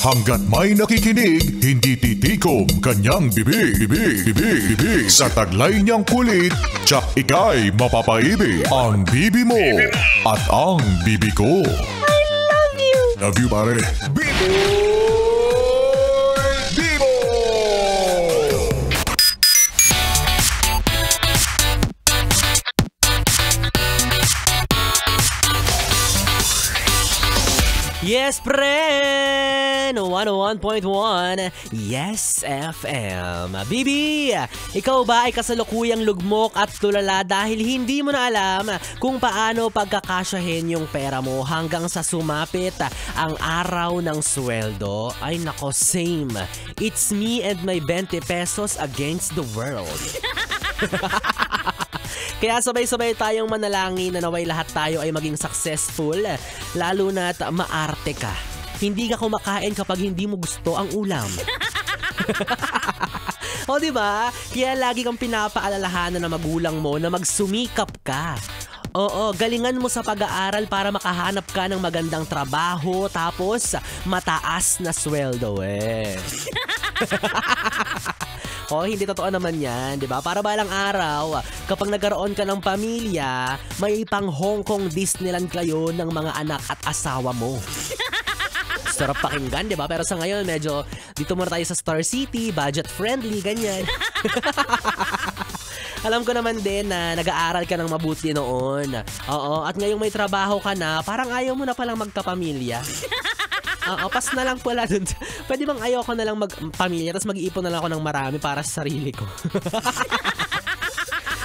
Hanggat may nakikinig, hindi titikom kanyang bibig. Sa taglay niyang kulit, tsak ika'y mapapaibig. Ang bibi mo at ang bibi ko. I love you! Love you, pare. Bibo! Yes, friend! 101.1 Yes FM. Bibi, ikaw ba ay kasalukuyang lugmok at tulala dahil hindi mo na alam kung paano pagkakasyahin yung pera mo hanggang sa sumapit ang araw ng sweldo? Ay nako, same. It's me and my 20 pesos against the world. Kaya sabay-sabay tayong manalangin na naway lahat tayo ay maging successful, lalo na't maarte ka. Hindi ka kumakain kapag hindi mo gusto ang ulam. O diba? Kaya lagi kang pinapaalalahanan ng magulang mo na magsumikap ka. Oo, galingan mo sa pag-aaral para makahanap ka ng magandang trabaho tapos mataas na sweldo Oh, hindi totoo naman yan, di ba? Para balang araw, kapag nagkaroon ka ng pamilya, may pang Hong Kong Disneyland kayo ng mga anak at asawa mo. Sarap pakinggan, di ba? Pero sa ngayon, medyo dito muna tayo sa Star City, budget friendly, ganyan. Alam ko naman din na nag-aaral ka ng mabuti noon. Oo, at ngayong may trabaho ka na, parang ayaw mo na palang magkapamilya. Pas na lang pala dun. Pwede bang ayoko na lang magpamilya tapos mag-iipon na lang ako ng marami para sa sarili ko.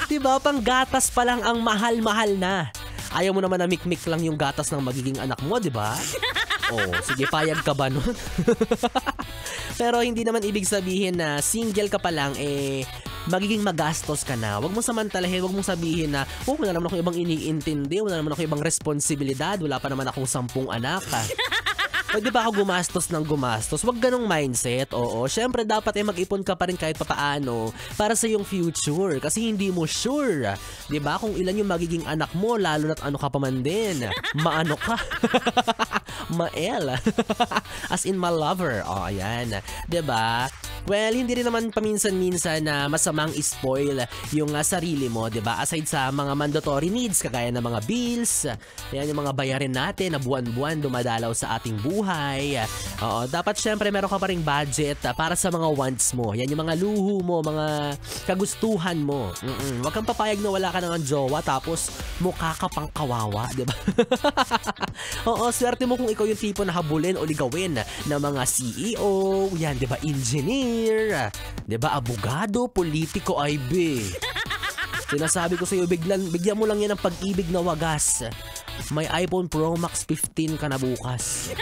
Diba? Pang gatas pa lang ang mahal-mahal na. Ayaw mo naman na mikmik lang yung gatas ng magiging anak mo, diba? Oh, sige, payag ka ba nun? Pero hindi naman ibig sabihin na single ka pa lang, magiging magastos ka na. Huwag mo samantalahin, huwag mong sabihin na, wala naman ako ibang iniintindi, wala naman ako ibang responsibilidad, wala pa naman akong 10 anak. Pwede ba ako gumastos ng gumastos? Huwag ganong mindset, oo. Siyempre, dapat mag-ipon ka pa rin kahit papaano para sa iyong future. Kasi hindi mo sure, diba? Kung ilan yung magiging anak mo, lalo na't ano ka pa man din. Maano ka? Mael. As in, ma-lover. O, ayan. Diba? Well, hindi rin naman paminsan-minsan na masamang spoil yung sarili mo, diba? Aside sa mga mandatory needs, kagaya ng mga bills, yan yung mga bayarin natin na buwan-buwan dumadalaw sa ating buhay. Oo, dapat syempre meron ka pa ring budget para sa mga wants mo. Yan yung mga luho mo, mga kagustuhan mo. Huwag kang papayag na wala ka ng jowa tapos mukha ka pang kawawa, diba? Oo, swerte mo kung ikaw yung tipo na habulin o ligawin ng mga CEO, yan, diba? Engineer, diba? Abogado, politiko, IB. Sinasabi ko sa'yo, bigyan mo lang yan ng pag-ibig na wagas. May iPhone Pro Max 15 ka na bukas.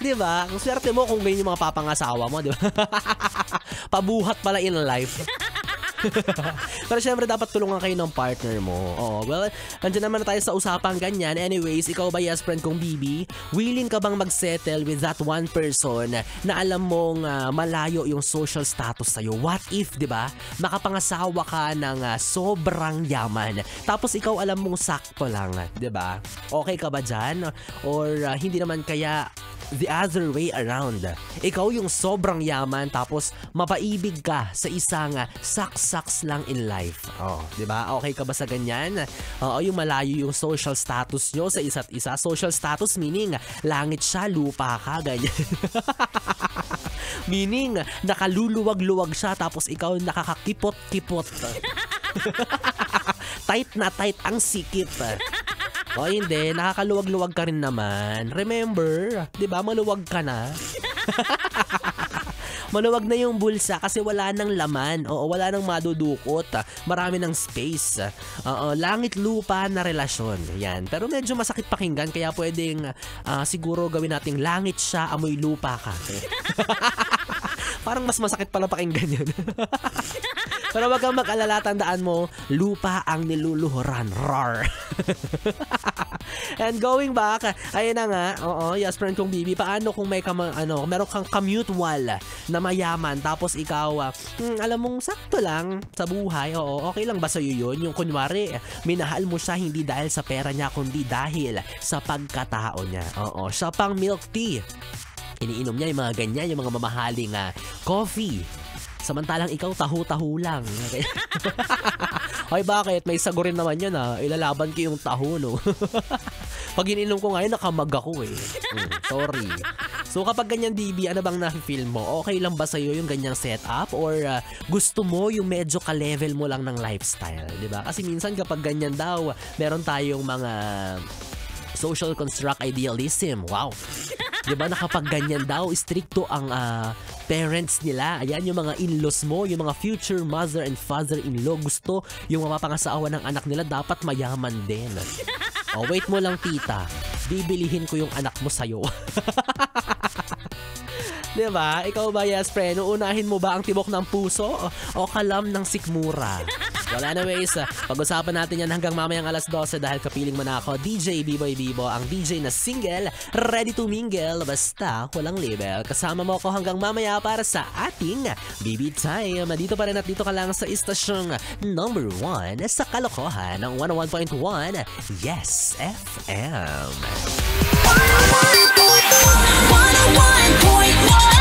Diba? Ang swerte mo kung ganyan yung mga papangasawa mo, diba? Pabuhat pala in life. Pero syempre dapat tulungan kayo ng partner mo. Oh, well, nandiyan naman na tayo sa usapang ganyan. Anyways, ikaw ba, yes friend kong Bibi, willing ka bang magsettle with that one person na alam mong malayo yung social status sa'yo? What if, di ba, makapangasawa ka ng sobrang yaman, tapos ikaw alam mong sakto lang, di ba? Okay ka ba dyan? Or hindi naman kaya the other way around? Ikaw yung sobrang yaman tapos mapaibig ka sa isang saks lang in life. Oh, 'di ba? Okay ka ba sa ganyan? Oo, yung malayo yung social status nyo sa isa't isa. Social status meaning langit siya, lupa ka, ganyan. Meaning nakaluluwag-luwag siya tapos ikaw nakakakipot-kipot. Tight na tight ang sikip. O hindi, nakakaluwag-luwag ka rin naman. Remember, di ba, maluwag ka na. Maluwag na yung bulsa kasi wala nang laman. Oo, wala nang madudukot. Marami ng space. Oo, langit lupa na relasyon. Yan. Pero medyo masakit pakinggan kaya pwedeng siguro gawin nating langit siya, amoy lupa ka. Parang mas masakit pala pakinggan yun. Pero wag kang mag-alala, tandaan mo, lupa ang niluluhuran. Rar. And going back, ayun na nga, yes friend kong Bibi, paano kung meron kang commute wall na mayaman, tapos ikaw, alam mong sakto lang sa buhay, okay lang ba sa'yo yun? Yung kunwari, minahal mo siya hindi dahil sa pera niya, kundi dahil sa pagkatao niya. Siya pang milk tea. Iniinom niya yung mga ganyan, yung mga mamahaling coffee. Samantalang ikaw taho-taho lang. Ay bakit? May sago rin naman yun ilalaban ko yung taho, no? Pag ininom ko ngayon, nakamag ako sorry. So kapag ganyan DB, ano bang na-feel mo? Okay lang ba sa'yo yung ganyang setup? Or gusto mo yung medyo ka-level mo lang ng lifestyle? Diba? Kasi minsan kapag ganyan daw, meron tayong mga social construct idealism. Wow! Diba na kapag ganyan daw, stricto ang parents nila. Ayan yung mga in-laws mo, yung mga future mother and father-in-law. Gusto yung mapapangasawa ng anak nila, dapat mayaman din. Wait mo lang tita, bibilihin ko yung anak mo sa'yo. Diba? Ikaw ba, yes friend? Uunahin mo ba ang tibok ng puso o kalam ng sikmura? Well, anyways, pag-usapan natin yan hanggang mamayang alas 12 dahil kapiling mo na ako, DJ B-Boy Bibo, ang DJ na single, ready to mingle, basta walang label. Kasama mo ako hanggang mamaya para sa ating BB Time. Dito pa rin at dito ka lang sa istasyong number 1 sa kalokohan ng 101.1 Yes FM. 101.1